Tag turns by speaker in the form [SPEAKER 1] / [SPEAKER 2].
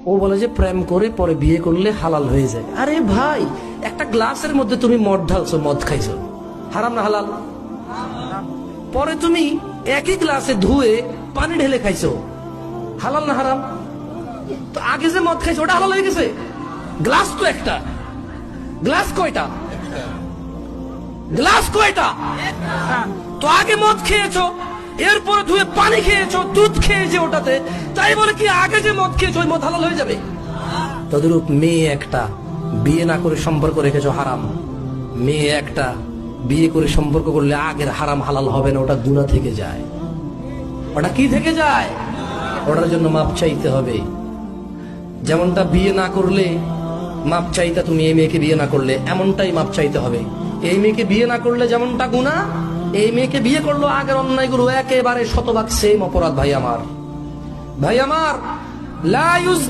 [SPEAKER 1] ও বলে যে প্রেম করে পরে বিয়ে করলে হালাল হয়ে যায়। আরে ভাই, একটা গ্লাসের মধ্যে তুমি মদ ঢালছো, মদ খাইছো, হারাম না হালাল? পরে তুমি একই গ্লাসে ধুয়ে পানি ঢেলে খাইছো, হালাল না হারাম? তো আগে যে মদ খাইছো ওটা হালাল হয়ে গেছে? গ্লাস তো একটা, গ্লাস কয়টা? গ্লাস কয়টা? তো আগে মদ খেয়েছো, এরপরে ধুয়ে পানি খেয়েছো, দুধ খেয়েছে ওটাতে, তাই বলে কি আগে যে মদ খেয়েছো ওই মদ হালাল হয়ে যাবে? তদরূপ মেয়ে একটা বিয়ে না করে সম্পর্ক রেখেছো, হারাম। মেয়ে একটা বিয়ে করে সম্পর্ক করলে আগের হারাম হালাল হবে না, ওটা গুনাহ থেকে যায়। ওটা কি থেকে যায়? ওটার জন্য মাপ চাইতে হবে। যেমনটা বিয়ে না করলে মাপ চাইতে, তুমি এই মেয়েকে বিয়ে না করলে এমনটাই মাপ চাইতে হবে। এই মেয়েকে বিয়ে না করলে যেমনটা গুনাহ, এই মেয়েকে বিয়ে করলো আগের অন্যায়গুলো একেবারে শতভাগ সেম অপরাধ। ভাই আমার, ভাই আমার, লা ইউজ